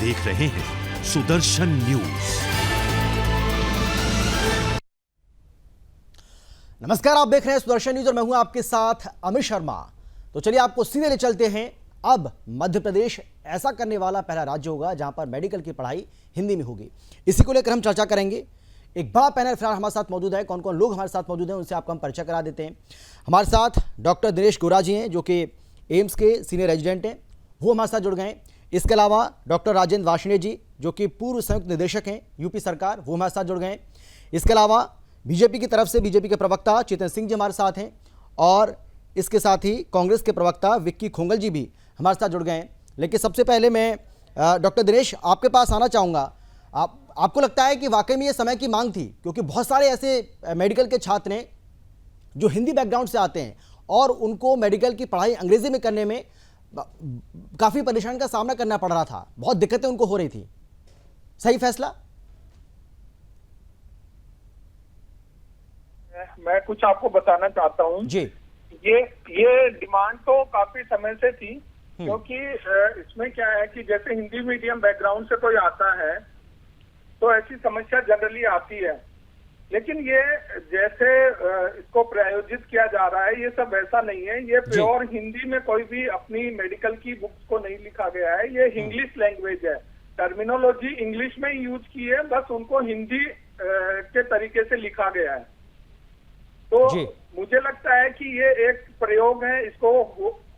देख रहे हैं सुदर्शन न्यूज। नमस्कार, आप देख रहे हैं सुदर्शन न्यूज और मैं हूं आपके साथ अमित शर्मा। तो चलिए आपको सीधे ले चलते हैं। अब मध्य प्रदेश ऐसा करने वाला पहला राज्य होगा जहां पर मेडिकल की पढ़ाई हिंदी में होगी। इसी को लेकर हम चर्चा करेंगे। एक बड़ा पैनल फिलहाल हमारे साथ मौजूद है। कौन कौन लोग हमारे साथ मौजूद हैं उनसे आपको हम परिचय करा देते हैं। हमारे साथ डॉक्टर दिनेश गोरा जी हैं जो कि एम्स के सीनियर रेजिडेंट हैं, वो हमारे साथ जुड़ गए हैं। इसके अलावा डॉक्टर राजेंद्र वार्ष्णेय जी जो कि पूर्व संयुक्त निदेशक हैं यूपी सरकार, वो हमारे साथ जुड़ गए हैं। इसके अलावा बीजेपी की तरफ से बीजेपी के प्रवक्ता चेतन सिंह जी हमारे साथ हैं और इसके साथ ही कांग्रेस के प्रवक्ता विक्की खोंगल जी भी हमारे साथ जुड़ गए हैं। लेकिन सबसे पहले मैं डॉक्टर दिनेश आपके पास आना चाहूँगा। आपको लगता है कि वाकई में ये समय की मांग थी, क्योंकि बहुत सारे ऐसे मेडिकल के छात्र हैं जो हिंदी बैकग्राउंड से आते हैं और उनको मेडिकल की पढ़ाई अंग्रेजी में करने में काफ़ी परेशानी का सामना करना पड़ रहा था, बहुत दिक्कतें उनको हो रही थी। सही फैसला? मैं कुछ आपको बताना चाहता हूँ जी। ये डिमांड तो काफी समय से थी, क्योंकि इसमें क्या है कि जैसे हिंदी मीडियम बैकग्राउंड से कोई आता है तो ऐसी समस्या जनरली आती है, लेकिन ये जैसे इसको प्रायोजित किया जा रहा है ये सब ऐसा नहीं है। ये प्योर हिंदी में कोई भी अपनी मेडिकल की बुक्स को नहीं लिखा गया है। ये इंग्लिश लैंग्वेज है, टर्मिनोलॉजी इंग्लिश में ही यूज की है, बस उनको हिंदी के तरीके से लिखा गया है। तो मुझे लगता है कि ये एक प्रयोग है, इसको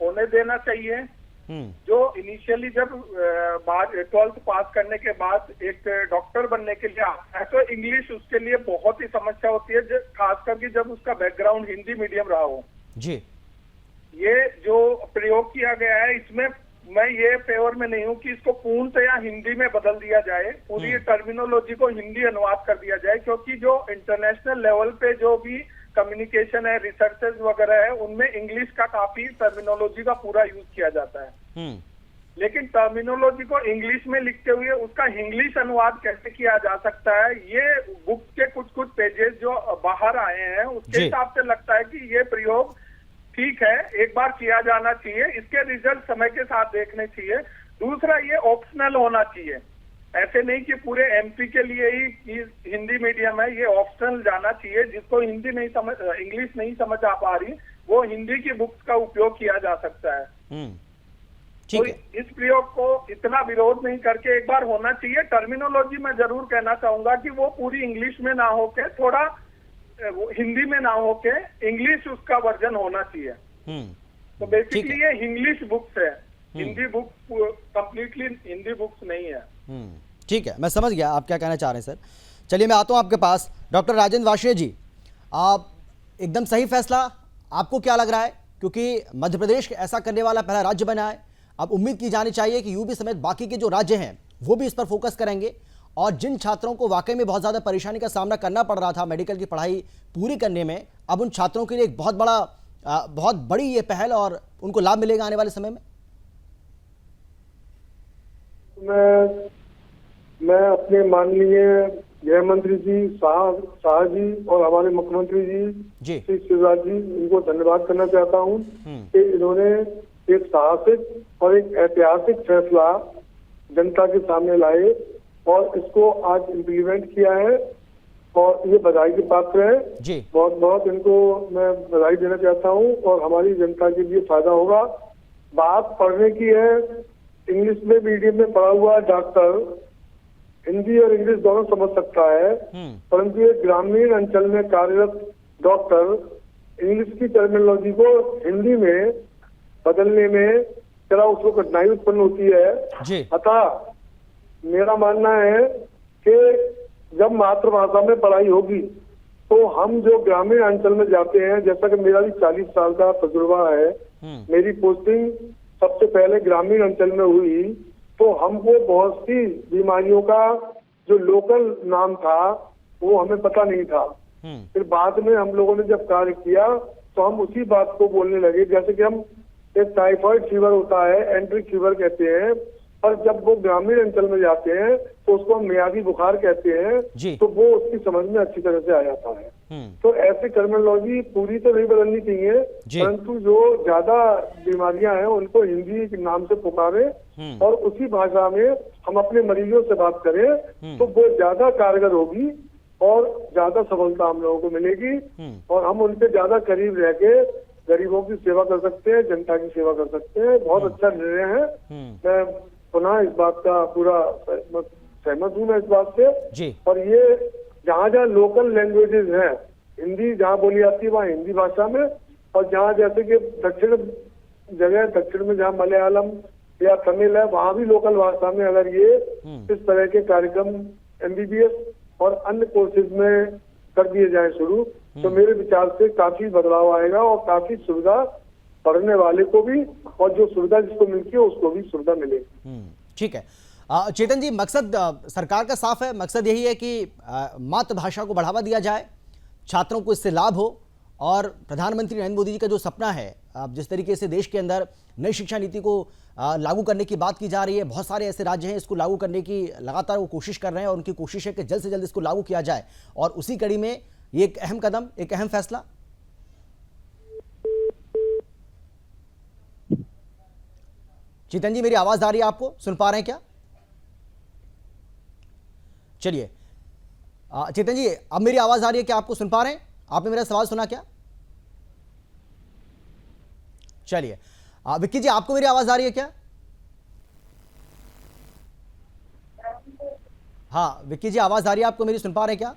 होने देना चाहिए। जो इनिशियली जब 12th पास करने के बाद एक डॉक्टर बनने के लिए आता है तो इंग्लिश उसके लिए बहुत ही समस्या होती है, खास करके जब उसका बैकग्राउंड हिंदी मीडियम रहा हो। जी। ये जो प्रयोग किया गया है इसमें मैं ये फेवर में नहीं हूँ कि इसको पूर्णतया हिंदी में बदल दिया जाए, पूरी टर्मिनोलॉजी को हिंदी अनुवाद कर दिया जाए, क्योंकि जो इंटरनेशनल लेवल पे जो भी कम्युनिकेशन है, रिसर्चेस वगैरह है, उनमें इंग्लिश का काफी टर्मिनोलॉजी का पूरा यूज किया जाता है। लेकिन टर्मिनोलॉजी को इंग्लिश में लिखते हुए उसका इंग्लिश अनुवाद कैसे किया जा सकता है, ये बुक के कुछ पेजेस जो बाहर आए हैं उसके हिसाब से लगता है कि ये प्रयोग ठीक है, एक बार किया जाना चाहिए। इसके रिजल्ट समय के साथ देखने चाहिए। दूसरा, ये ऑप्शनल होना चाहिए, ऐसे नहीं कि पूरे एमपी के लिए ही हिंदी मीडियम है, ये ऑप्शनल जाना चाहिए। जिसको हिंदी नहीं समझ, इंग्लिश नहीं समझ आ पा रही, वो हिंदी की बुक्स का उपयोग किया जा सकता है। तो इस प्रयोग को इतना विरोध नहीं करके एक बार होना चाहिए। टर्मिनोलॉजी में जरूर कहना चाहूंगा कि वो पूरी इंग्लिश में ना होके, थोड़ा हिंदी में ना होके इंग्लिश उसका वर्जन होना चाहिए। तो बेसिकली ये इंग्लिश बुक्स है, Hindi books completely Hindi books नहीं है। ठीक है, मैं समझ गया आप क्या कहना चाह रहे हैं सर। चलिए मैं आता हूं आपके पास। डॉक्टर राजेंद्र वार्ष्णेय जी, आप एकदम सही फैसला, आपको क्या लग रहा है? क्योंकि मध्य प्रदेश ऐसा करने वाला पहला राज्य बना है। अब उम्मीद की जानी चाहिए कि यूपी समेत बाकी के जो राज्य हैं वो भी इस पर फोकस करेंगे और जिन छात्रों को वाकई में बहुत ज़्यादा परेशानी का सामना करना पड़ रहा था मेडिकल की पढ़ाई पूरी करने में, अब उन छात्रों के लिए एक बहुत बड़ी ये पहल और उनको लाभ मिलेगा आने वाले समय में। मैं अपने माननीय गृह मंत्री जी शाह जी और हमारे मुख्यमंत्री जी श्री शिवराज जी, इनको धन्यवाद करना चाहता हूँ कि इन्होंने एक साहसिक और एक ऐतिहासिक फैसला जनता के सामने लाए और इसको आज इम्प्लीमेंट किया है और ये बधाई के पात्र है। बहुत बहुत इनको मैं बधाई देना चाहता हूँ और हमारी जनता के लिए फायदा होगा। बात पढ़ने की है, इंग्लिश में मीडियम में पढ़ा हुआ डॉक्टर हिंदी और इंग्लिश दोनों समझ सकता है, परंतु ये ग्रामीण अंचल में कार्यरत डॉक्टर इंग्लिश की टर्मिनोलॉजी को हिंदी में बदलने में जरा उसको कठिनाई उत्पन्न होती है। अतः मेरा मानना है कि जब मातृभाषा में पढ़ाई होगी तो हम जो ग्रामीण अंचल में जाते हैं, जैसा कि मेरा भी 40 साल का तजुर्बा है, मेरी पोस्टिंग सबसे पहले ग्रामीण अंचल में हुई, तो हमको बहुत सी बीमारियों का जो लोकल नाम था वो हमें पता नहीं था। फिर बाद में हम लोगों ने जब कार्य किया तो हम उसी बात को बोलने लगे। जैसे कि हम एक टाइफाइड फीवर होता है, एंट्रिक फीवर कहते हैं, और जब वो ग्रामीण अंचल में जाते हैं तो उसको हम मियादी बुखार कहते हैं, तो वो उसकी समझ में अच्छी तरह से आ जाता है। तो ऐसी टर्मिनोलॉजी पूरी तो नहीं बदलनी चाहिए, परंतु जो ज्यादा बीमारियां हैं उनको हिंदी के नाम से पुकारे और उसी भाषा में हम अपने मरीजों से बात करें तो वो ज्यादा कारगर होगी और ज्यादा सफलता हम लोगों को मिलेगी और हम उनके ज्यादा करीब रह के गरीबों की सेवा कर सकते हैं, जनता की सेवा कर सकते हैं। बहुत अच्छा निर्णय है। मैं पुनः इस बात का पूरा सहमत हूँ मैं इस बात से। और ये जहाँ जहाँ लोकल लैंग्वेजेस हैं, हिंदी जहाँ बोली जाती है वहाँ हिंदी भाषा में, और जहाँ जैसे कि दक्षिण में जहाँ मलयालम या तमिल है वहाँ भी लोकल भाषा में अगर ये इस तरह के कार्यक्रम MBBS और अन्य कोर्सेज में कर दिए जाए शुरू, तो मेरे विचार से काफी बदलाव आएगा और काफी सुविधा पढ़ने वाले को भी और जो सुविधा जिसको मिलती है उसको भी सुविधा मिलेगी। ठीक है चेतन जी, मकसद सरकार का साफ है, मकसद यही है कि मातृभाषा को बढ़ावा दिया जाए, छात्रों को इससे लाभ हो और प्रधानमंत्री नरेंद्र मोदी जी का जो सपना है, जिस तरीके से देश के अंदर नई शिक्षा नीति को लागू करने की बात की जा रही है, बहुत सारे ऐसे राज्य हैं इसको लागू करने की लगातार वो कोशिश कर रहे हैं और उनकी कोशिश है कि जल्द से जल्द इसको लागू किया जाए और उसी कड़ी में ये एक अहम कदम, एक अहम फैसला। चेतन जी मेरी आवाज आ रही है आपको, सुन पा रहे हैं क्या? चलिए चेतन जी अब मेरी आवाज आ रही है क्या, आपको सुन पा रहे हैं? आपने मेरा सवाल सुना क्या? चलिए विक्की जी आपको मेरी आवाज आ रही है क्या? हाँ विक्की जी आवाज आ रही है आपको मेरी, सुन पा रहे हैं क्या?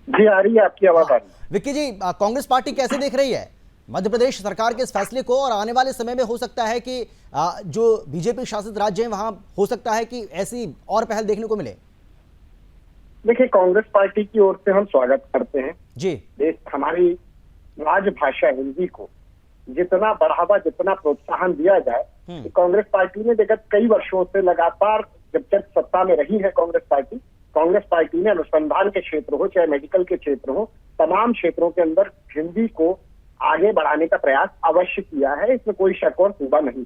जी आ रही है, आपकी आवाज आ रही है। विक्की जी कांग्रेस पार्टी कैसे देख रही है मध्य प्रदेश सरकार के इस फैसले को, और आने वाले समय में हो सकता है कि जो बीजेपी शासित राज्य हैं वहां हो सकता है कि ऐसी और पहल देखने को मिले? देखिए कांग्रेस पार्टी की ओर से हम स्वागत करते हैं जी। देश हमारी राजभाषा हिंदी को जितना बढ़ावा, जितना प्रोत्साहन दिया जाए, तो कांग्रेस पार्टी ने विगत कई वर्षों से लगातार जब सत्ता में रही है कांग्रेस पार्टी ने अनुसंधान के क्षेत्र हो चाहे मेडिकल के क्षेत्र हो, तमाम क्षेत्रों के अंदर हिंदी को आगे बढ़ाने का प्रयास अवश्य किया है, इसमें कोई शक और शुबा नहीं।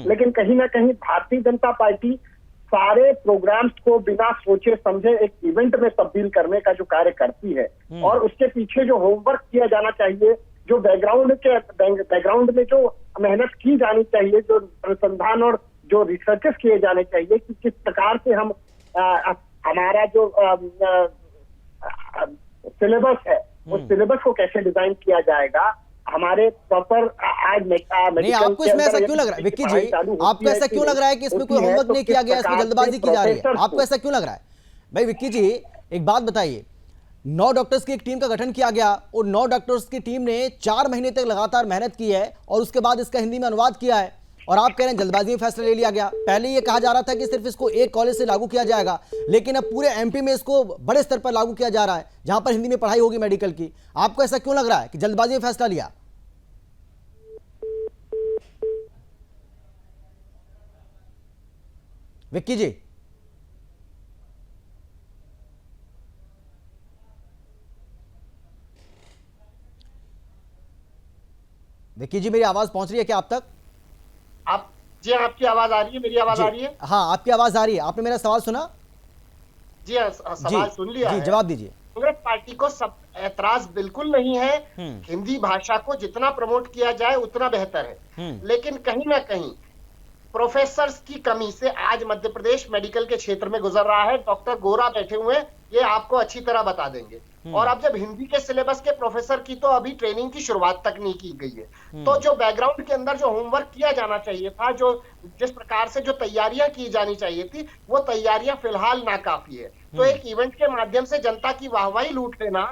लेकिन कहीं ना कहीं भारतीय जनता पार्टी सारे प्रोग्राम्स को बिना सोचे समझे एक इवेंट में तब्दील करने का जो कार्य करती है और उसके पीछे जो होमवर्क किया जाना चाहिए, जो बैकग्राउंड में जो मेहनत की जानी चाहिए, जो अनुसंधान और जो रिसर्चेस किए जाने चाहिए कि किस प्रकार से हम हमारा जो सिलेबस है उस सिलेबस को कैसे डिजाइन किया जाएगा, हमारे प्रॉपर आज नहीं। आपको इसमें ऐसा क्यों लग रहा है विक्की जी, आपको ऐसा क्यों लग रहा है कि इसमें कोई होमवर्क नहीं किया गया, इसमें जल्दबाजी की जा रही है, आपको ऐसा क्यों लग रहा है? भाई विक्की जी एक बात बताइए, 9 डॉक्टर्स की एक टीम का गठन किया गया और 9 डॉक्टर्स की टीम ने 4 महीने तक लगातार मेहनत की है और उसके बाद इसका हिंदी में अनुवाद किया है, और आप कह रहे हैं जल्दबाजी में फैसला ले लिया गया। पहले ये कहा जा रहा था कि सिर्फ इसको एक कॉलेज से लागू किया जाएगा, लेकिन अब पूरे MP में इसको बड़े स्तर पर लागू किया जा रहा है जहां पर हिंदी में पढ़ाई होगी मेडिकल की। आपको ऐसा क्यों लग रहा है कि जल्दबाजी में फैसला लिया? विक्की जी विक्की जी मेरी आवाज पहुंच रही है क्या आप तक? आप जी आपकी आवाज आ रही है, मेरी आवाज आ रही है? हाँ आपकी आवाज आ रही है। आपने मेरा सवाल सुना? जी सवाल सुन लिया जी, है। जवाब दीजिए। कांग्रेस पार्टी को सब ऐतराज बिल्कुल नहीं है, हिंदी भाषा को जितना प्रमोट किया जाए उतना बेहतर है, लेकिन कहीं ना कहीं प्रोफेसर्स की कमी से आज मध्य प्रदेश मेडिकल के क्षेत्र में गुजर रहा है। डॉक्टर गोरा बैठे हुए हैं, ये आपको अच्छी तरह बता देंगे। और अब जब हिंदी के सिलेबस के प्रोफेसर की तो अभी ट्रेनिंग की शुरुआत तक नहीं की गई है, तो जो बैकग्राउंड के अंदर जो होमवर्क किया जाना चाहिए था, जो जिस प्रकार से जो तैयारियां की जानी चाहिए थी, वो तैयारियां फिलहाल नाकाफी है। तो एक इवेंट के माध्यम से जनता की वाहवाही लूट लेना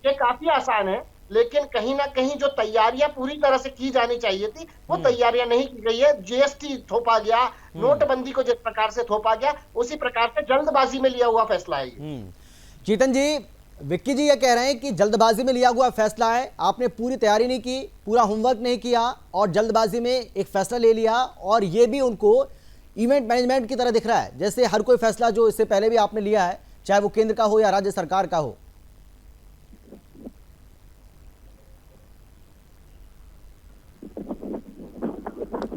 ये काफी आसान है, लेकिन कहीं ना कहीं जो तैयारियां पूरी तरह से की जानी चाहिए थी वो तैयारियां नहीं की गई है। GST थोपा गया, नोटबंदी को जिस प्रकार से थोपा गया उसी प्रकार से जल्दबाजी में लिया हुआ फैसला है। चेतन जी विक्की जी ये कह रहे हैं कि जल्दबाजी में लिया हुआ फैसला है, आपने पूरी तैयारी नहीं की, पूरा होमवर्क नहीं किया और जल्दबाजी में एक फैसला ले लिया, और ये भी उनको इवेंट मैनेजमेंट की तरह दिख रहा है, जैसे हर कोई फैसला जो इससे पहले भी आपने लिया है, चाहे वो केंद्र का हो या राज्य सरकार का हो।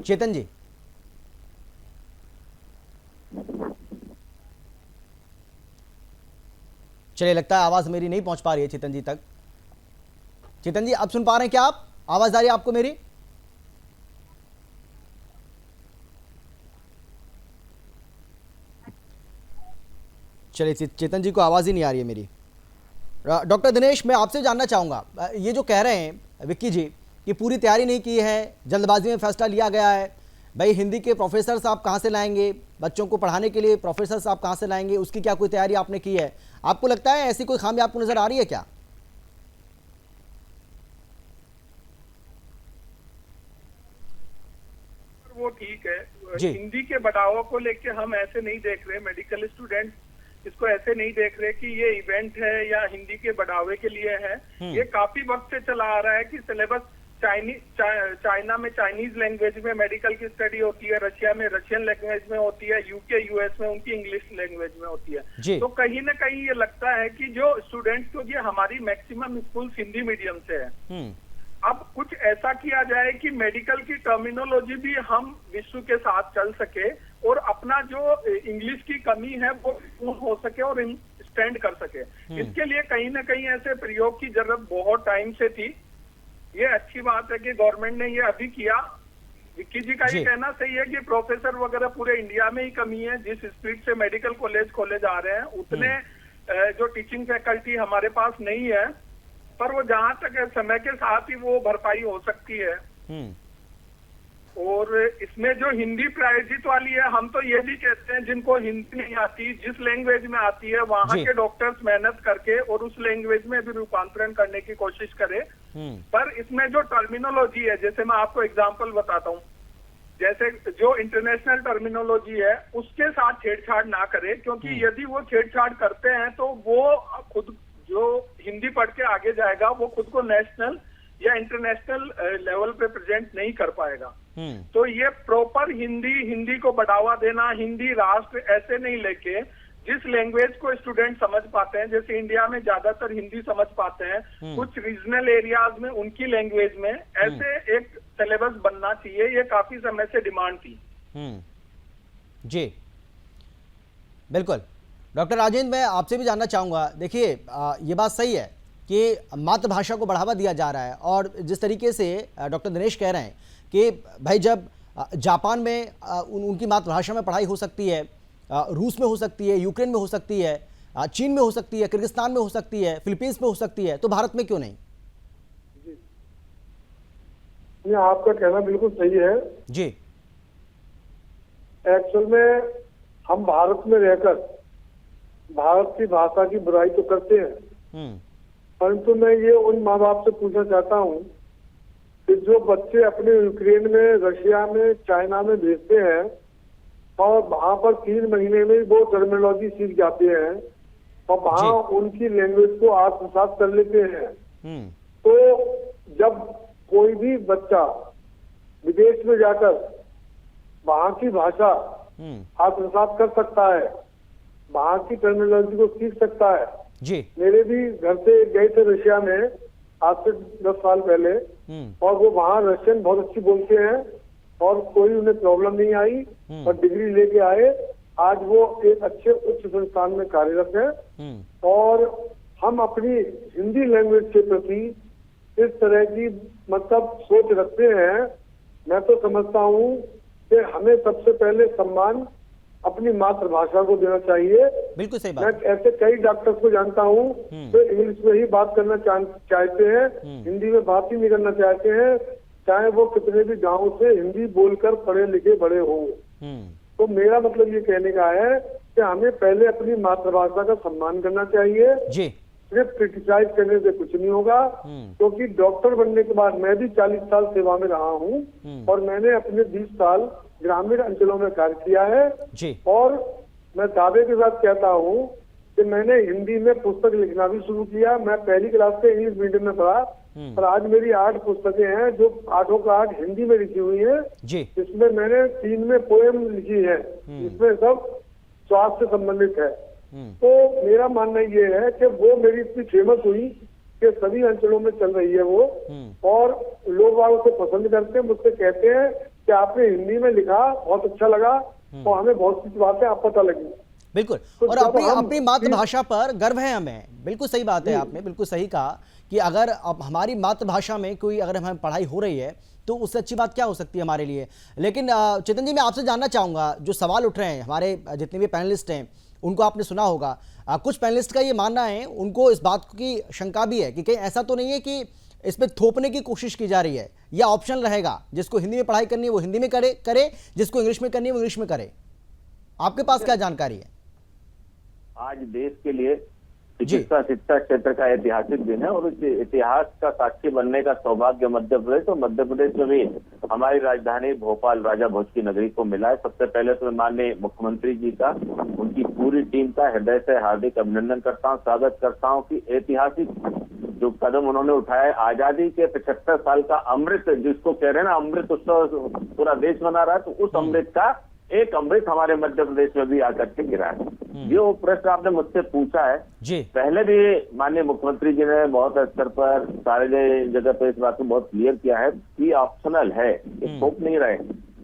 चेतन जी चलिए, लगता है आवाज मेरी नहीं पहुंच पा रही है चेतन जी तक। चेतन जी, अब सुन पा रहे हैं क्या आप? आवाज आ रही है आपको मेरी? चलिए, चेतन जी को आवाज ही नहीं आ रही है मेरी। डॉक्टर दिनेश, मैं आपसे जानना चाहूंगा, ये जो कह रहे हैं विक्की जी कि पूरी तैयारी नहीं की है, जल्दबाजी में फैसला लिया गया है, भाई हिंदी के प्रोफेसर साहब कहाँ से लाएंगे, बच्चों को पढ़ाने के लिए प्रोफेसर साहब कहाँ से लाएंगे, उसकी क्या कोई तैयारी आपने की है? आपको लगता है ऐसी कोई खामी आपको नजर आ रही है क्या? वो ठीक है, हिंदी के बढ़ावा को लेके हम ऐसे नहीं देख रहे, मेडिकल स्टूडेंट इसको ऐसे नहीं देख रहे कि ये इवेंट है या हिंदी के बढ़ावे के लिए है। ये काफी वक्त से चला आ रहा है कि सिलेबस चाइना में चाइनीज लैंग्वेज में मेडिकल की स्टडी होती है, रशिया में रशियन लैंग्वेज में होती है, यूके यूएस में उनकी इंग्लिश लैंग्वेज में होती है। तो कहीं ना कहीं ये लगता है कि जो स्टूडेंट्स, क्योंकि हमारी मैक्सिमम स्कूल हिंदी मीडियम से है, अब कुछ ऐसा किया जाए कि मेडिकल की टर्मिनोलॉजी भी हम विश्व के साथ चल सके और अपना जो इंग्लिश की कमी है वो पूर्ण हो सके और स्टैंड कर सके। इसके लिए कहीं ना कहीं ऐसे प्रयोग की जरूरत बहुत टाइम से थी। ये अच्छी बात है कि गवर्नमेंट ने ये अभी किया। विक्की जी का ये कहना सही है कि प्रोफेसर वगैरह पूरे इंडिया में ही कमी है। जिस स्पीड से मेडिकल कॉलेज खोले जा रहे हैं उतने जो टीचिंग फैकल्टी हमारे पास नहीं है, पर वो जहां तक है समय के साथ ही वो भरपाई हो सकती है। और इसमें जो हिंदी प्रायोजित वाली है, हम तो ये भी कहते हैं जिनको हिंदी नहीं आती, जिस लैंग्वेज में आती है वहां के डॉक्टर्स मेहनत करके और उस लैंग्वेज में भी रूपांतरण करने की कोशिश करें। पर इसमें जो टर्मिनोलॉजी है, जैसे मैं आपको एग्जांपल बताता हूँ, जैसे जो इंटरनेशनल टर्मिनोलॉजी है उसके साथ छेड़छाड़ ना करे, क्योंकि यदि वो छेड़छाड़ करते हैं तो वो खुद जो हिंदी पढ़ के आगे जाएगा वो खुद को नेशनल या इंटरनेशनल लेवल पे प्रेजेंट नहीं कर पाएगा। तो ये प्रॉपर हिंदी को बढ़ावा देना, हिंदी राष्ट्र ऐसे नहीं लेके जिस लैंग्वेज को स्टूडेंट समझ पाते हैं, जैसे इंडिया में ज्यादातर हिंदी समझ पाते हैं, कुछ रीजनल एरियाज में उनकी लैंग्वेज में ऐसे एक सिलेबस बनना चाहिए। ये काफी समय से डिमांड थी। जी बिल्कुल। डॉक्टर राजेंद्र, मैं आपसे भी जानना चाहूंगा, देखिए ये बात सही है कि मातृभाषा को बढ़ावा दिया जा रहा है और जिस तरीके से डॉक्टर दिनेश कह रहे हैं कि भाई जब जापान में उनकी मातृभाषा में पढ़ाई हो सकती है, रूस में हो सकती है, यूक्रेन में हो सकती है, चीन में हो सकती है, किर्गिस्तान में हो सकती है, फिलीपींस में हो सकती है, तो भारत में क्यों नहीं? जी, आपका कहना बिल्कुल सही है जी। एक्चुअल में हम भारत में रहकर भारत की भाषा की बुराई तो करते हैं, परंतु मैं ये उन माँ बाप से पूछना चाहता हूँ कि जो बच्चे अपने यूक्रेन में, रशिया में, चाइना में भेजते हैं और वहां पर 3 महीने में वो टर्मिनोलॉजी सीख जाते हैं और वहां उनकी लैंग्वेज को आत्मसात कर लेते हैं, तो जब कोई भी बच्चा विदेश में जाकर वहां की भाषा आत्मसात कर सकता है, वहां की टर्मिनोलॉजी को सीख सकता है। जी। मेरे भी घर से गए थे रशिया में आज से 10 साल पहले, और वो वहाँ रशियन बहुत अच्छी बोलते हैं और कोई उन्हें प्रॉब्लम नहीं आई और डिग्री लेके आए। आज वो एक अच्छे उच्च संस्थान में कार्यरत है और हम अपनी हिंदी लैंग्वेज के प्रति इस तरह की मतलब सोच रखते हैं। मैं तो समझता हूँ कि हमें सबसे पहले सम्मान अपनी मातृभाषा को देना चाहिए। बिल्कुल सही बात। मैं ऐसे कई डॉक्टर्स को जानता हूँ जो इंग्लिश में ही बात करना चाहते हैं, हिंदी में बात ही नहीं करना चाहते हैं, चाहे वो कितने भी गांव से हिंदी बोलकर पढ़े लिखे बड़े हों। तो मेरा मतलब ये कहने का है कि हमें पहले अपनी मातृभाषा का सम्मान करना चाहिए जी। सिर्फ क्रिटिसाइज करने से कुछ नहीं होगा, क्योंकि डॉक्टर बनने के बाद मैं भी 40 साल सेवा में रहा हूँ और मैंने अपने 20 साल ग्रामीण अंचलों में कार्य किया है जी। और मैं दावे के साथ कहता हूँ कि मैंने हिंदी में पुस्तक लिखना भी शुरू किया। मैं पहली क्लास से इंग्लिश मीडियम में पढ़ा, पर आज मेरी 8 पुस्तकें हैं जो 8 का 8 हिंदी में लिखी हुई है। इसमें मैंने 3 में पोएम लिखी है, इसमें सब स्वास्थ्य से संबंधित है। तो मेरा मानना ये है कि वो मेरी इतनी फेमस हुई कि सभी अंचलों में चल रही है वो, और लोग उसे पसंद करते हैं, मुझसे कहते हैं कि आपने हिंदी में लिखा बहुत अच्छा लगा और हमें बहुत सी बातें आप पता लगी। बिल्कुल। तो और जब अपनी हम अपनी मातृभाषा पर गर्व है हमें, बिल्कुल सही बात है, आपने बिल्कुल सही कहा कि अगर अब हमारी मातृभाषा में कोई अगर हमें पढ़ाई हो रही है तो उससे अच्छी बात क्या हो सकती है हमारे लिए। लेकिन चेतन जी, मैं आपसे जानना चाहूँगा, जो सवाल उठ रहे हैं हमारे जितने भी पैनलिस्ट हैं उनको आपने सुना होगा, कुछ पैनलिस्ट का ये मानना है, उनको इस बात की शंका भी है कि कहीं ऐसा तो नहीं है कि इसमें थोपने की कोशिश की जा रही है, या ऑप्शन रहेगा, जिसको हिंदी में पढ़ाई करनी है वो हिंदी में करे, जिसको इंग्लिश में करनी है वो इंग्लिश में करे। आपके पास क्या जानकारी है? आज देश के लिए चिकित्सा शिक्षा क्षेत्र का ऐतिहासिक दिन है और इस इतिहास का साक्षी बनने का सौभाग्य मध्य प्रदेश और मध्य प्रदेश में भी हमारी राजधानी भोपाल राजा भोज की नगरी को मिला है। सबसे पहले तो मैं माननीय मुख्यमंत्री जी का, उनकी पूरी टीम का हृदय से हार्दिक अभिनंदन करता हूँ, स्वागत करता हूँ कि ऐतिहासिक जो कदम उन्होंने उठाया है, आजादी के 75 साल का अमृत जिसको कह रहे हैं ना, अमृत उत्सव पूरा देश मना रहा है, तो उस अमृत का एक अमृत हमारे मध्य प्रदेश में भी आकर के गिरा है। जो प्रश्न आपने मुझसे पूछा है जी, पहले भी माननीय मुख्यमंत्री जी ने बहुत स्तर पर सारे जगह पे इस बात को बहुत क्लियर किया है कि ऑप्शनल है, ये थोप नहीं रहे,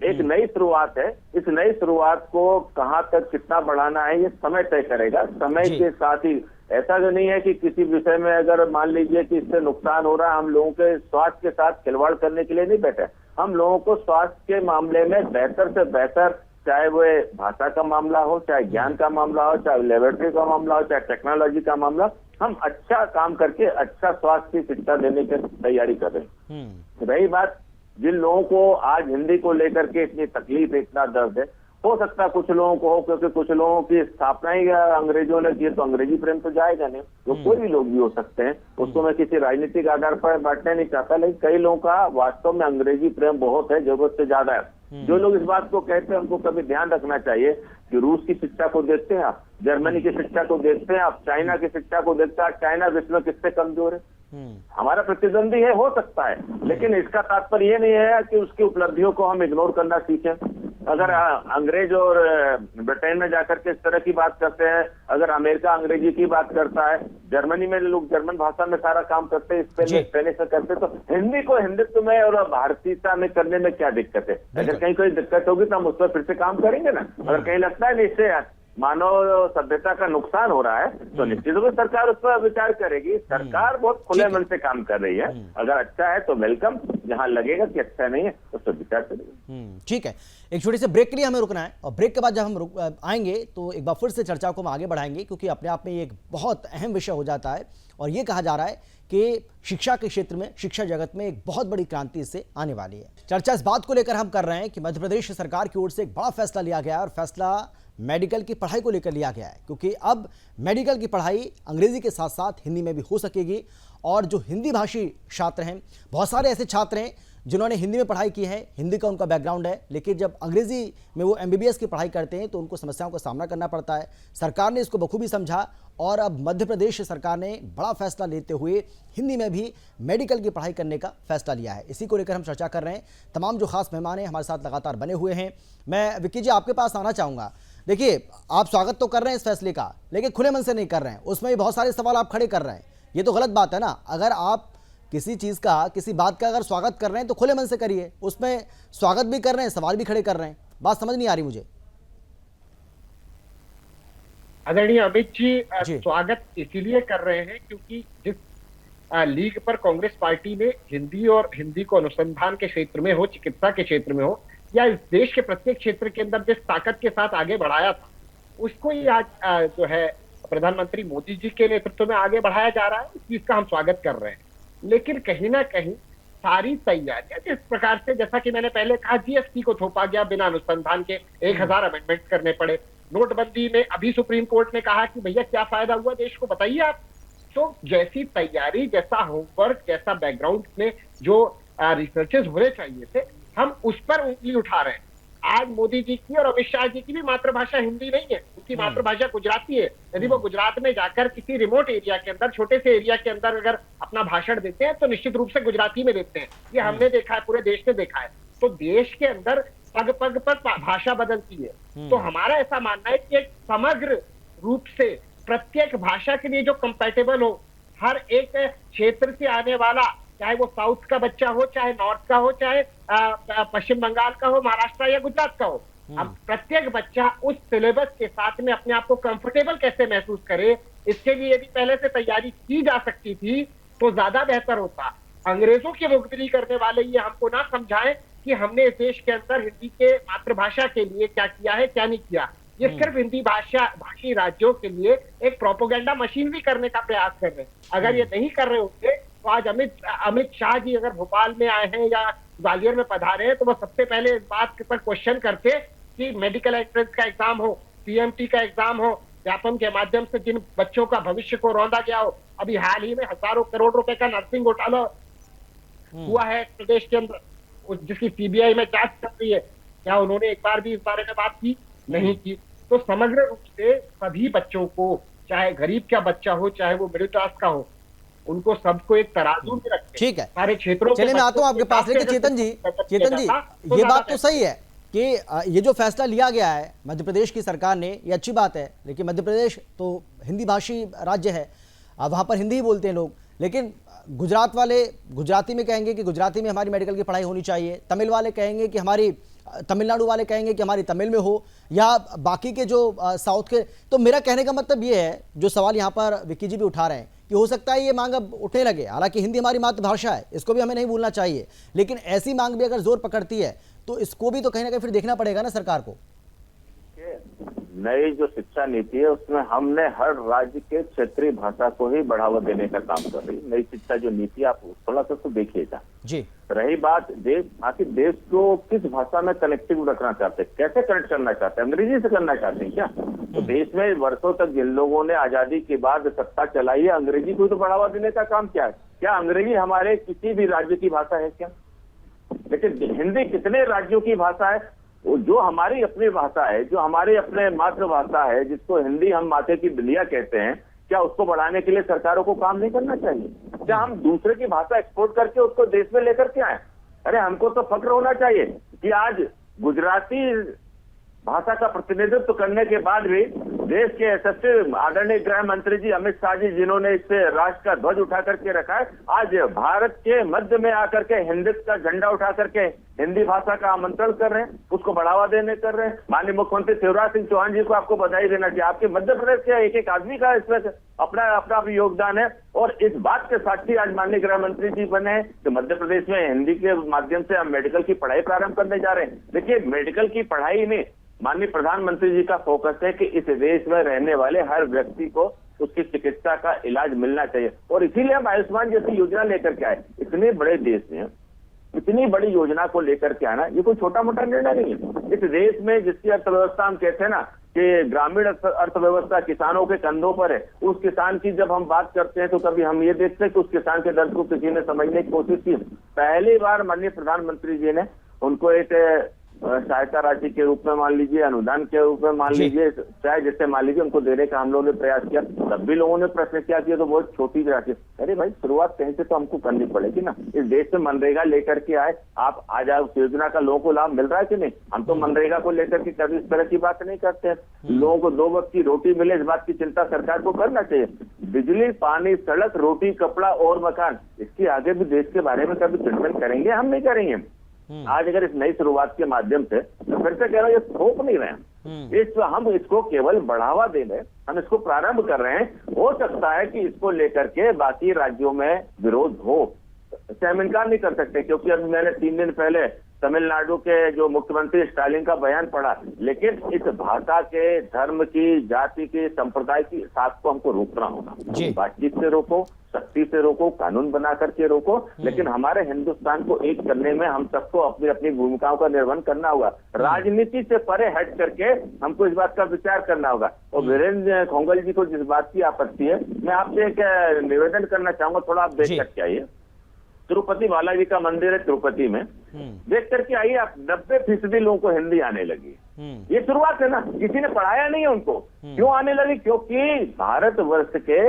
एक नई शुरुआत है। इस नई शुरुआत को कहां तक कितना बढ़ाना है ये समय तय करेगा। समय के साथ ही ऐसा जो नहीं है कि किसी विषय में अगर मान लीजिए कि इससे नुकसान हो रहा है, हम लोगों के स्वास्थ्य के साथ खिलवाड़ करने के लिए नहीं बैठे। हम लोगों को स्वास्थ्य के मामले में बेहतर से बेहतर, चाहे वो भाषा का मामला हो, चाहे ज्ञान का मामला हो, चाहे लेबोरेटरी का मामला हो, चाहे टेक्नोलॉजी का मामला, हम अच्छा काम करके अच्छा स्वास्थ्य की शिक्षा देने की तैयारी कर रहे हैं। रही बात जिन लोगों को आज हिंदी को लेकर के इतनी तकलीफ, इतना दर्द है, हो सकता है कुछ लोगों को हो, क्योंकि कुछ लोगों की स्थापना ही अंग्रेजों ने की, तो अंग्रेजी प्रेम तो जाएगा नहीं। तो कोई भी लोग भी हो सकते हैं, उसको मैं किसी राजनीतिक आधार पर बांटना नहीं चाहता, लेकिन कई लोगों का वास्तव में अंग्रेजी प्रेम बहुत है, जरूरत से ज्यादा है। जो लोग इस बात को कहते हैं उनको कभी ध्यान रखना चाहिए कि रूस की शिक्षा को देखते हैं आप, जर्मनी की शिक्षा को देखते हैं आप, चाइना की शिक्षा को देखते हैं, चाइना विश्व में किससे कमजोर है। हमारा प्रतिद्वंदी है, हो सकता है, लेकिन इसका तात्पर्य ये नहीं है कि उसकी उपलब्धियों को हम इग्नोर करना सीखें। अगर अंग्रेज और ब्रिटेन में जाकर के इस तरह की बात करते हैं, अगर अमेरिका अंग्रेजी की बात करता है, जर्मनी में लोग जर्मन भाषा में सारा काम करते हैं, स्पेनिश में करते हैं, तो हिंदी को हिंदुत्व में और भारतीयता में करने में क्या दिक्कत है? अगर कहीं कोई दिक्कत होगी तो हम उस पर फिर से काम करेंगे ना। अगर कहीं लगता है इससे मानव सभ्यता का नुकसान हो रहा है तो निश्चित रूप से सरकार उस पर विचार करेगी। सरकार बहुत खुले मन से काम कर रही है, अगर अच्छा है तो वेलकम, जहां लगेगा कि अच्छा नहीं है उस पर विचार करेगी। ठीक है, एक छोटे से ब्रेक के लिए हमें रुकना है और ब्रेक के बाद जब हम आएंगे तो एक बार फिर से चर्चा को हम आगे बढ़ाएंगे, क्योंकि अपने आप में ये एक बहुत अहम विषय हो जाता है और ये कहा जा रहा है कि शिक्षा के क्षेत्र में, शिक्षा जगत में एक बहुत बड़ी क्रांति इससे आने वाली है। चर्चा इस बात को लेकर हम कर रहे हैं कि मध्य प्रदेश सरकार की ओर से एक बड़ा फैसला लिया गया है और फैसला मेडिकल की पढ़ाई को लेकर लिया गया है, क्योंकि अब मेडिकल की पढ़ाई अंग्रेजी के साथ साथ हिंदी में भी हो सकेगी। और जो हिंदी भाषी छात्र हैं, बहुत सारे ऐसे छात्र हैं जिन्होंने हिंदी में पढ़ाई की है, हिंदी का उनका बैकग्राउंड है, लेकिन जब अंग्रेजी में वो MBBS की पढ़ाई करते हैं तो उनको समस्याओं का सामना करना पड़ता है। सरकार ने इसको बखूबी समझा और अब मध्य प्रदेश सरकार ने बड़ा फैसला लेते हुए हिंदी में भी मेडिकल की पढ़ाई करने का फैसला लिया है। इसी को लेकर हम चर्चा कर रहे हैं। तमाम जो खास मेहमान हैं हमारे साथ लगातार बने हुए हैं। मैं विक्की जी आपके पास आना चाहूँगा। देखिए, आप स्वागत तो कर रहे हैं इस फैसले का, लेकिन खुले मन से नहीं कर रहे हैं, उसमें भी बहुत सारे सवाल आप खड़े कर रहे हैं। ये तो गलत बात है ना। अगर आप किसी चीज़ का, किसी बात का अगर स्वागत कर रहे हैं तो खुले मन से करिए, उसमें स्वागत भी कर रहे हैं, सवाल भी खड़े कर रहे हैं। बात समझ नहीं आ रही मुझे। आदरणीय अमित जी, स्वागत इसीलिए कर रहे हैं क्योंकि जिस लीग पर कांग्रेस पार्टी ने हिंदी और हिंदी को अनुसंधान के क्षेत्र में हो, चिकित्सा के क्षेत्र में हो, या इस देश के प्रत्येक क्षेत्र के अंदर जिस ताकत के साथ आगे बढ़ाया था, उसको ही आज जो है प्रधानमंत्री मोदी जी के नेतृत्व में आगे बढ़ाया जा रहा है। इस चीज का हम स्वागत कर रहे हैं। लेकिन कहीं ना कहीं सारी तैयारियां जिस प्रकार से, जैसा कि मैंने पहले कहा, GST को थोपा गया बिना अनुसंधान के, 1000 अमेंडमेंट करने पड़े। नोटबंदी में अभी सुप्रीम कोर्ट ने कहा कि भैया क्या फायदा हुआ देश को, बताइए आप। तो जैसी तैयारी, जैसा होमवर्क, जैसा बैकग्राउंड में जो रिसर्चेस होने चाहिए थे, हम उस पर उंगली उठा रहे हैं। आज मोदी जी की और अमित शाह जी की भी मातृभाषा हिंदी नहीं है, उनकी मातृभाषा गुजराती है। यदि वो गुजरात में जाकर किसी रिमोट एरिया के अंदर, छोटे से एरिया के अंदर अगर अपना भाषण देते हैं तो निश्चित रूप से गुजराती में देते हैं। ये हमने देखा है, पूरे देश ने देखा है। तो देश के अंदर पग पग पर भाषा बदलती है। तो हमारा ऐसा मानना है कि एक समग्र रूप से प्रत्येक भाषा के लिए जो कंपैटिबल हो, हर एक क्षेत्र से आने वाला, चाहे वो साउथ का बच्चा हो, चाहे नॉर्थ का हो, चाहे पश्चिम बंगाल का हो, महाराष्ट्र या गुजरात का हो, अब प्रत्येक बच्चा उस सिलेबस के साथ में अपने आप को कंफर्टेबल कैसे महसूस करे, इसके लिए यदि पहले से तैयारी की जा सकती थी तो ज्यादा बेहतर होता। अंग्रेजों की मुखबिरी करने वाले ये हमको ना समझाएं कि हमने इस देश के अंदर हिंदी के मातृभाषा के लिए क्या किया है क्या नहीं किया। ये सिर्फ हिंदी भाषी राज्यों के लिए एक प्रोपोगेंडा मशीन भी करने का प्रयास कर रहे हैं। अगर ये नहीं कर रहे होते तो आज अमित शाह जी अगर भोपाल में आए हैं या ग्वालियर में पधारे हैं तो वो सबसे पहले इस बात पर क्वेश्चन करते कि मेडिकल एंट्रेंस का एग्जाम हो, पीएमटी का एग्जाम हो, व्यापम के माध्यम से जिन बच्चों का भविष्य को रौंदा गया हो। अभी हाल ही में हजारों करोड़ रुपए का नर्सिंग घोटाला हुआ है प्रदेश के अंदर, जिसकी सीबीआई में जांच चल रही है। क्या उन्होंने एक बार भी इस बारे में बात की? नहीं की। तो समग्र रूप से सभी बच्चों को, चाहे गरीब का बच्चा हो चाहे वो मिडिल क्लास का हो, उनको सबको एक तराजू में रखते। ठीक है, सारे क्षेत्रों। चलिए मैं आता हूं आपके पास। लेकिन चेतन जी ये बात तो सही है कि ये जो फैसला लिया गया है मध्य प्रदेश की सरकार ने, ये अच्छी बात है। लेकिन मध्य प्रदेश तो हिंदी भाषी राज्य है, वहाँ पर हिंदी ही बोलते हैं लोग। लेकिन गुजरात वाले गुजराती में कहेंगे कि गुजराती में हमारी मेडिकल की पढ़ाई होनी चाहिए, तमिल वाले कहेंगे कि हमारी, तमिलनाडु वाले कहेंगे कि हमारी तमिल में हो, या बाकी के जो साउथ के। तो मेरा कहने का मतलब ये है, जो सवाल यहाँ पर विक्की जी भी उठा रहे हैं, कि हो सकता है ये मांग अब उठने लगे। हालांकि हिंदी हमारी मातृभाषा है, इसको भी हमें नहीं भूलना चाहिए, लेकिन ऐसी मांग भी अगर जोर पकड़ती है तो इसको भी तो कहीं ना कहीं फिर देखना पड़ेगा ना सरकार को। नई जो शिक्षा नीति है उसमें हमने हर राज्य के क्षेत्रीय भाषा को ही बढ़ावा देने का काम कर रही। नई शिक्षा जो नीति, आप थोड़ा सा तो देखिएगा जी। रही बात देश, आखिर देश को किस भाषा में कनेक्टिव रखना चाहते हैं, कैसे कनेक्ट करना चाहते हैं? अंग्रेजी से करना चाहते हैं क्या? तो देश में वर्षों तक जिन लोगों ने आजादी के बाद सत्ता चलाई है, अंग्रेजी को तो बढ़ावा देने का काम क्या है? क्या अंग्रेजी हमारे किसी भी राज्य की भाषा है क्या? लेकिन हिंदी कितने राज्यों की भाषा है? जो हमारी अपनी भाषा है, जो हमारे अपने मातृभाषा है, जिसको हिंदी हम माथे की बिलिया कहते हैं, क्या उसको बढ़ाने के लिए सरकारों को काम नहीं करना चाहिए? क्या हम दूसरे की भाषा एक्सपोर्ट करके उसको देश में लेकर के आए? अरे हमको तो फक्र होना चाहिए कि आज गुजराती भाषा का प्रतिनिधित्व करने के बाद भी देश के यशस्वी आदरणीय गृह मंत्री जी अमित शाह जी, जिन्होंने इस राष्ट्र का ध्वज उठा करके रखा है, आज भारत के मध्य में आकर के हिंदुत्व का झंडा उठा करके हिंदी भाषा का आमंत्रण कर रहे हैं, उसको बढ़ावा देने कर रहे हैं। माननीय मुख्यमंत्री शिवराज सिंह चौहान जी को आपको बधाई देना चाहिए। आपके मध्य प्रदेश के एक एक आदमी का इसमें अपना भी योगदान है। और इस बात के साक्षी आज माननीय गृह मंत्री जी बने कि मध्य प्रदेश में हिंदी के माध्यम से हम मेडिकल की पढ़ाई प्रारंभ करने जा रहे हैं। देखिए, मेडिकल की पढ़ाई में माननीय प्रधानमंत्री जी का फोकस है कि इस देश में रहने वाले हर व्यक्ति को उसकी चिकित्सा का इलाज मिलना चाहिए। और इसीलिए हम आयुष्मान जैसी योजना लेकर के आए। इतने बड़े देश में इतनी बड़ी योजना को लेकर के आना ये कोई छोटा मोटा निर्णय नहीं है। इस देश में जिसकी अर्थव्यवस्था हम कहते हैं ना कि ग्रामीण अर्थव्यवस्था किसानों के कंधों पर है, उस किसान की जब हम बात करते हैं तो कभी हम ये देखते हैं कि उस किसान के दर्द को किसी ने समझने की कोशिश की। पहली बार माननीय प्रधानमंत्री जी ने उनको एक सहायता राशि के रूप में मान लीजिए, अनुदान के रूप में मान लीजिए, चाहे जैसे मान लीजिए, उनको देने का हम लोगों ने प्रयास किया। तब भी लोगों ने प्रश्न क्या किया तो बहुत छोटी राशि। अरे भाई, शुरुआत कहीं से तो हमको करनी पड़ेगी ना। इस देश में मनरेगा लेकर के आए, आप आज उस योजना का लोगों को लाभ मिल रहा है कि नहीं? हम तो मनरेगा को लेकर के कभी इस तरह की बात नहीं करते हैं। लोगों को 2 वक्त की रोटी मिले, इस बात की चिंता सरकार को करना चाहिए। बिजली, पानी, सड़क, रोटी, कपड़ा और मकान, इसके आगे भी देश के बारे में कभी चिंतन करेंगे? हम नहीं करेंगे। आज अगर इस नई शुरुआत के माध्यम से, तो फिर से कह रहा हूं, ये थोप नहीं रहे हैं, हम इसको केवल बढ़ावा दे रहे हैं, हम इसको प्रारंभ कर रहे हैं। हो सकता है कि इसको लेकर के बाकी राज्यों में विरोध हो, इससे हम इनकार नहीं कर सकते। क्योंकि अभी मैंने 3 दिन पहले तमिलनाडु के जो मुख्यमंत्री स्टालिन का बयान पढ़ा। लेकिन इस भाषा के, धर्म की, जाति की, संप्रदाय की साथ को हमको रोकना होगा। बातचीत से रोको, सख्ती से रोको, कानून बना करके रोको, लेकिन हमारे हिंदुस्तान को एक करने में हम सबको अपनी अपनी भूमिकाओं का निर्वहन करना होगा। राजनीति से परे हट करके हमको इस बात का विचार करना होगा। और वीरेंद्र खोंगल जी को जिस बात की आपत्ति है, मैं आपसे एक निवेदन करना चाहूंगा, थोड़ा आप देख करके आइए। तिरुपति बालाजी का मंदिर है तिरुपति में, देख करके आइए आप, 90% लोगों को हिंदी आने लगी। ये शुरुआत है ना, किसी ने पढ़ाया नहीं है उनको। क्यों आने लगी? क्योंकि भारतवर्ष के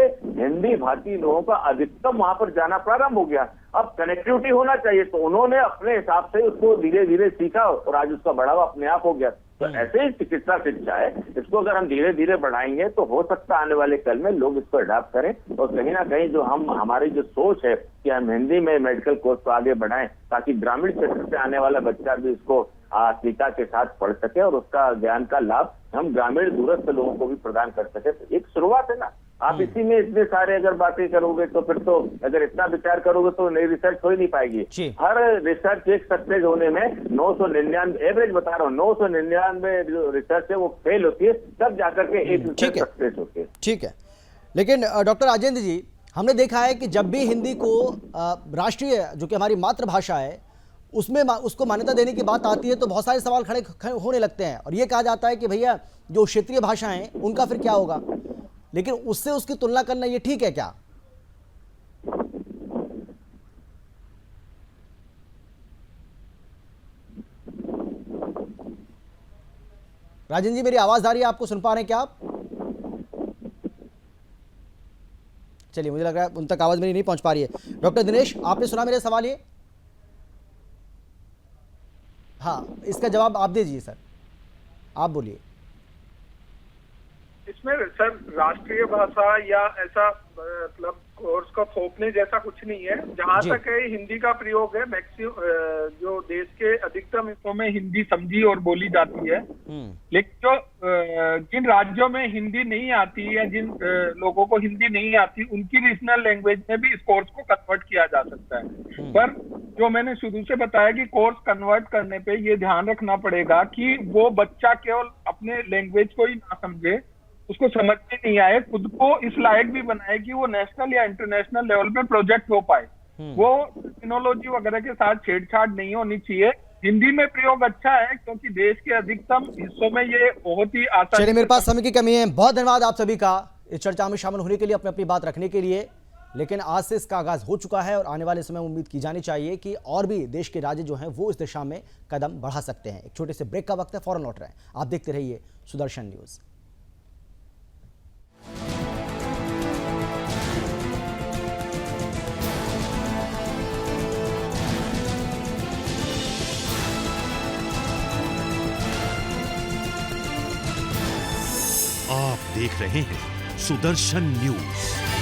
हिंदी भाषी लोगों का अधिकतम वहां पर जाना प्रारंभ हो गया। अब कनेक्टिविटी होना चाहिए, तो उन्होंने अपने हिसाब से उसको धीरे धीरे सीखा और आज उसका बढ़ावा अपने आप हो गया। तो ऐसे ही चिकित्सा शिक्षा है, इसको अगर हम धीरे धीरे बढ़ाएंगे तो हो सकता है आने वाले कल में लोग इसको अडॉप्ट करें। और कहीं ना कहीं जो हमारी जो सोच है कि हम हिंदी में मेडिकल कोर्स को आगे बढ़ाएं, ताकि ग्रामीण क्षेत्र से आने वाला बच्चा भी इसको आत्मीयता के साथ पढ़ सके और उसका ज्ञान का लाभ हम ग्रामीण दूरस्थ लोगों को भी प्रदान कर सके। तो एक शुरुआत है ना, आप इसी में इतने सारे अगर बातें करोगे तो फिर तो अगर इतना विचार करोगे तो नई रिसर्च हो ही नहीं पाएगी। हर रिसर्च एक सक्सेस होने में 999 एवरेज बता रहा हूँ, 999 जो रिसर्च है वो फेल होती है, तब जाकर के एक रिसर्च सक्सेस होती है। ठीक है, लेकिन डॉक्टर राजेंद्र जी, हमने देखा है कि जब भी हिंदी को राष्ट्रीय, जो कि हमारी मातृभाषा है, उसमें उसको मान्यता देने की बात आती है तो बहुत सारे सवाल खड़े होने लगते हैं और ये कहा जाता है कि भैया जो क्षेत्रीय भाषाएं हैं उनका फिर क्या होगा, लेकिन उससे उसकी तुलना करना ये ठीक है क्या? राजेंद्र जी, मेरी आवाज आ रही है आपको? सुन पा रहे हैं क्या आप? चलिए, मुझे लग रहा है उन तक आवाज मेरी नहीं पहुंच पा रही है। डॉक्टर दिनेश, आपने सुना मेरे सवाल ये? हाँ, इसका जवाब आप दीजिए सर, आप बोलिए। इसमें सर राष्ट्रीय भाषा या ऐसा मतलब कोर्स का थोपने जैसा कुछ नहीं है। जहाँ तक है हिंदी का प्रयोग है, जो देश के अधिकतम हिस्सों में हिंदी समझी और बोली जाती है, लेकिन जो जिन राज्यों में हिंदी नहीं आती या जिन लोगों को हिंदी नहीं आती, उनकी रीजनल लैंग्वेज में भी इस कोर्स को कन्वर्ट किया जा सकता है। पर जो मैंने शुरू से बताया कि कोर्स कन्वर्ट करने पे ये ध्यान रखना पड़ेगा कि वो बच्चा केवल अपने लैंग्वेज को ही ना समझे, उसको समझ में नहीं आए, खुद को इस लायक भी बनाए कि वो नेशनल या इंटरनेशनल लेवल पे प्रोजेक्ट हो पाए। वो टर्मिनोलॉजी वगैरह के साथ छेड़छाड़ नहीं होनी चाहिए। हिंदी में प्रयोग अच्छा है क्योंकि देश के अधिकतम हिस्सों में ये बहुत ही आसान। चलिए, मेरे पास समय की कमी है। बहुत धन्यवाद आप सभी का इस चर्चा में शामिल होने के लिए, अपनी बात रखने के लिए। लेकिन आज से इसका आगाज हो चुका है और आने वाले समय में उम्मीद की जानी चाहिए कि और भी देश के राज्य जो हैं वो इस दिशा में कदम बढ़ा सकते हैं। एक छोटे से ब्रेक का वक्त है, फौरन लौट रहे हैं। आप देखते रहिए सुदर्शन न्यूज। आप देख रहे हैं सुदर्शन न्यूज।